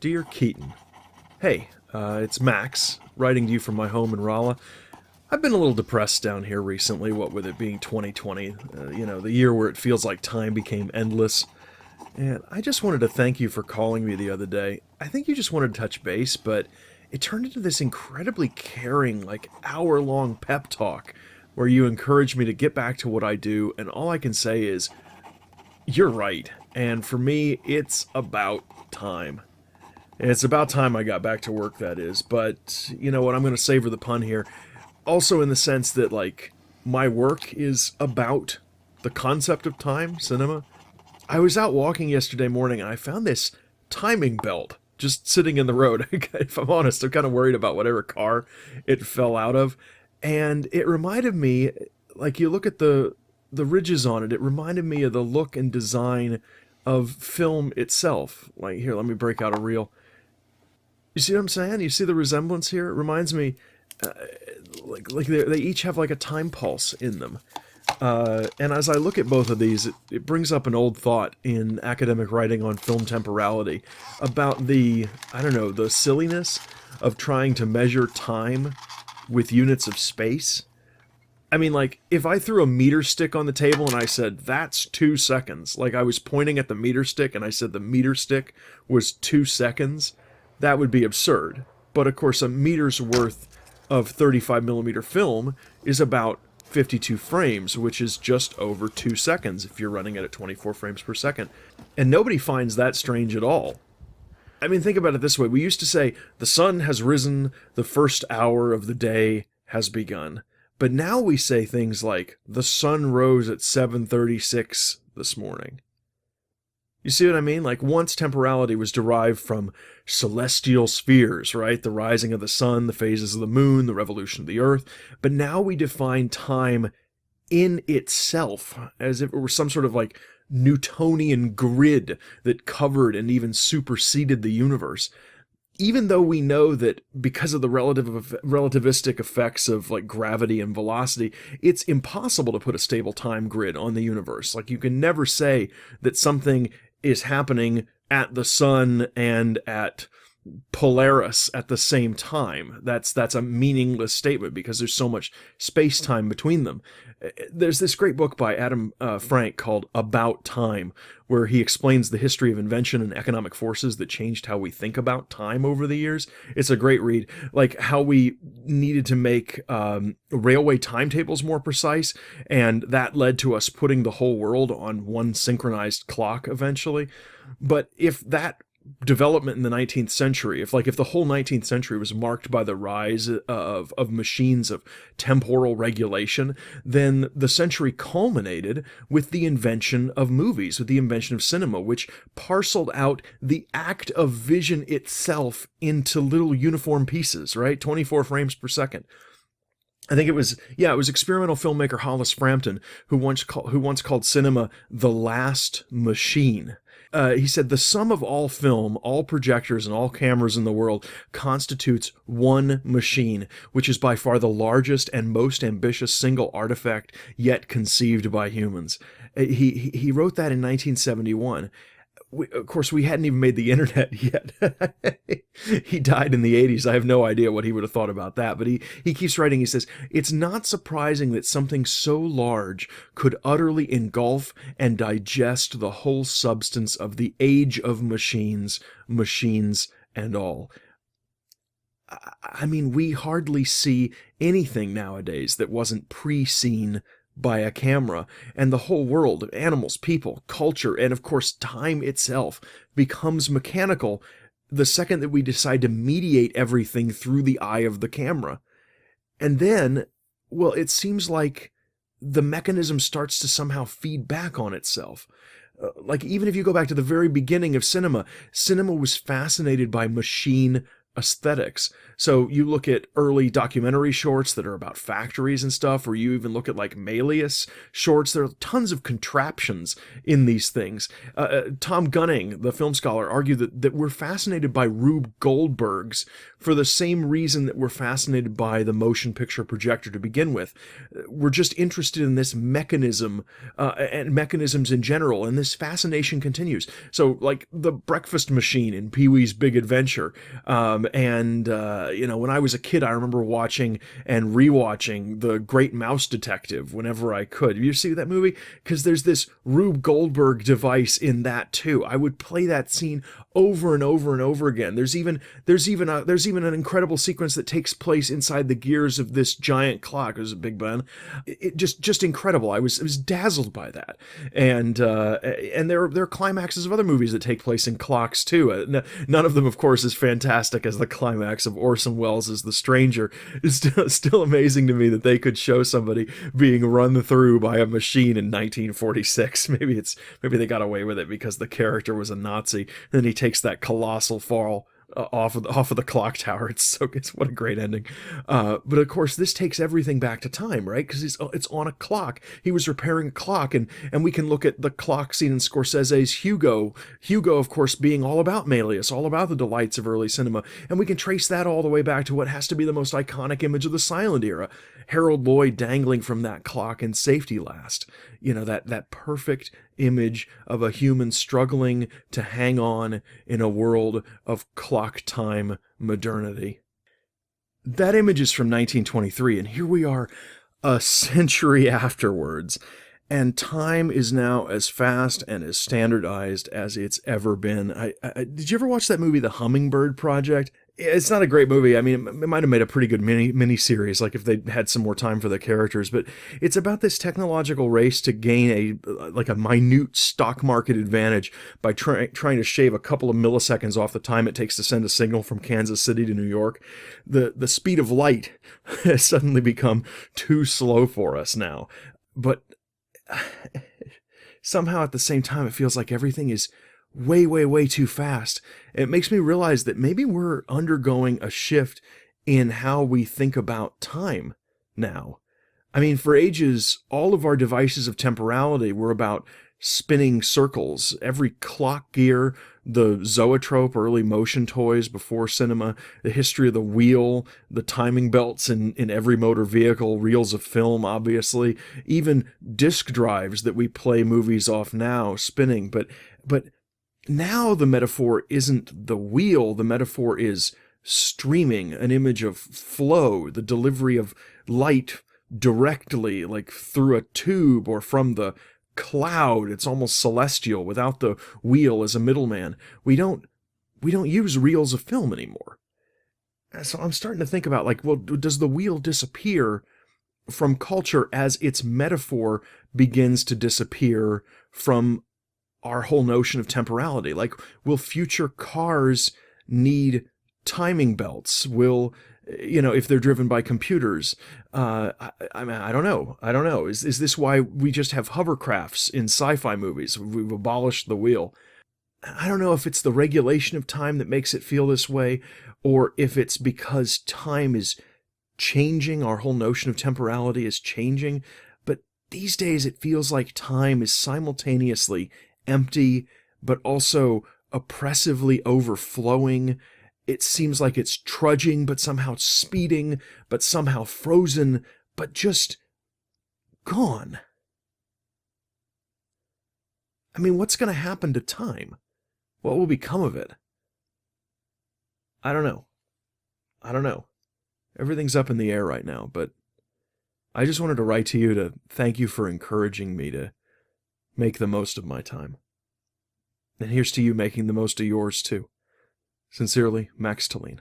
Dear Keaton, hey, it's Max, writing to you from my home in Rolla. I've been a little depressed down here recently, what with it being 2020, the year where it feels like time became endless. And I just wanted to thank you for calling me the other day. I think you just wanted to touch base, but it turned into this incredibly caring, like hour-long pep talk where you encouraged me to get back to what I do, and all I can say is, you're right. And for me, it's about time. And it's about time I got back to work, that is. But, you know what, I'm going to savor the pun here. Also in the sense that, like, my work is about the concept of time, cinema. I was out walking yesterday morning and I found this timing belt just sitting in the road. If I'm honest, I'm kind of worried about whatever car it fell out of. And it reminded me, like, you look at the ridges on it, it reminded me of the look and design of film itself. Like, here, let me break out a reel. You see what I'm saying? You see the resemblance here? It reminds me, like they each have like a time pulse in them. And as I look at both of these, it brings up an old thought in academic writing on film temporality about the silliness of trying to measure time with units of space. I mean, like, if I threw a meter stick on the table and I said, that's 2 seconds, like I was pointing at the meter stick and I said the meter stick was 2 seconds, that would be absurd. But of course, a meter's worth of 35 millimeter film is about 52 frames, which is just over 2 seconds if you're running it at 24 frames per second. And nobody finds that strange at all. I mean, think about it this way. We used to say, the sun has risen, the first hour of the day has begun. But now we say things like, the sun rose at 7:36 this morning. You see what I mean? Like, once temporality was derived from celestial spheres, right? The rising of the sun, the phases of the moon, the revolution of the earth. But now we define time in itself as if it were some sort of like Newtonian grid that covered and even superseded the universe. Even though we know that because of the relativistic effects of like gravity and velocity, it's impossible to put a stable time grid on the universe. Like, you can never say that something is happening at the sun and at Polaris at the same time. That's a meaningless statement because there's so much space-time between them. There's this great book by Adam Frank called About Time, where he explains the history of invention and economic forces that changed how we think about time over the years. It's a great read. Like how we needed to make railway timetables more precise, and that led to us putting the whole world on one synchronized clock eventually. But if that development in the 19th century, if the whole 19th century was marked by the rise of machines of temporal regulation, then the century culminated with the invention of movies, with the invention of cinema, which parceled out the act of vision itself into little uniform pieces, right? 24 frames per second. I think it was experimental filmmaker Hollis Frampton who once called cinema the last machine. He said, the sum of all film, all projectors, and all cameras in the world constitutes one machine, which is by far the largest and most ambitious single artifact yet conceived by humans. He wrote that in 1971. Of course, we hadn't even made the internet yet. He died in the 80s. I have no idea what he would have thought about that. But he keeps writing. He says, it's not surprising that something so large could utterly engulf and digest the whole substance of the age of machines and all. I mean, we hardly see anything nowadays that wasn't pre-seen by a camera, and the whole world of animals, people, culture, and of course time itself becomes mechanical the second that we decide to mediate everything through the eye of the camera. And then, well, it seems like the mechanism starts to somehow feed back on itself. Like, even if you go back to the very beginning of cinema was fascinated by machine aesthetics. So you look at early documentary shorts that are about factories and stuff, or you even look at like Malleus shorts. There are tons of contraptions in these things. Tom Gunning, the film scholar, argued that we're fascinated by Rube Goldberg's for the same reason that we're fascinated by the motion picture projector to begin with. We're just interested in this mechanism and mechanisms in general, and this fascination continues. So, like the breakfast machine in Pee-wee's Big Adventure, when I was a kid, I remember watching and rewatching The Great Mouse Detective whenever I could. You see that movie? Because there's this Rube Goldberg device in that too. I would play that scene over and over and over again. There's even an incredible sequence that takes place inside the gears of this giant clock. It was a Big Ben. It just incredible. I was dazzled by that. And there are climaxes of other movies that take place in clocks too. None of them, of course, is fantastic as the climax of Orson Welles' The Stranger. It's still amazing to me that they could show somebody being run through by a machine in 1946. Maybe they got away with it because the character was a Nazi. And then he takes that colossal fall off of the clock tower. It's what a great ending. But of course, this takes everything back to time, right? Because it's on a clock. He was repairing a clock, and we can look at the clock scene in Scorsese's Hugo. Hugo, of course, being all about Malleus, all about the delights of early cinema, and we can trace that all the way back to what has to be the most iconic image of the silent era: Harold Lloyd dangling from that clock in Safety Last. That perfect image of a human struggling to hang on in a world of clock time modernity. That image is from 1923, and here we are a century afterwards, and time is now as fast and as standardized as it's ever been. Did you ever watch that movie, The Hummingbird Project? It's not a great movie. I mean, it might have made a pretty good mini series, like if they had some more time for the characters. But it's about this technological race to gain a minute stock market advantage by trying to shave a couple of milliseconds off the time it takes to send a signal from Kansas City to New York. The speed of light has suddenly become too slow for us now. But somehow at the same time, it feels like everything is way, way, way too fast. It makes me realize that maybe we're undergoing a shift in how we think about time now. I mean, for ages, all of our devices of temporality were about spinning circles. Every clock gear, the zoetrope, early motion toys before cinema, the history of the wheel, the timing belts in every motor vehicle, reels of film, obviously, even disk drives that we play movies off now, spinning. But now the metaphor isn't the wheel, the metaphor is streaming, an image of flow, the delivery of light directly, like through a tube or from the cloud. It's almost celestial without the wheel as a middleman. We don't use reels of film anymore. So I'm starting to think about, like, well, does the wheel disappear from culture as its metaphor begins to disappear from our whole notion of temporality? Like, will future cars need timing belts? Will, if they're driven by computers? I mean, I don't know. Is this why we just have hovercrafts in sci-fi movies? We've abolished the wheel. I don't know if it's the regulation of time that makes it feel this way, or if it's because time is changing, our whole notion of temporality is changing. But these days it feels like time is simultaneously empty, but also oppressively overflowing. It seems like it's trudging, but somehow speeding, but somehow frozen, but just gone. I mean, what's going to happen to time? What will become of it? I don't know. Everything's up in the air right now, but I just wanted to write to you to thank you for encouraging me to make the most of my time. And here's to you making the most of yours, too. Sincerely, Max Talene.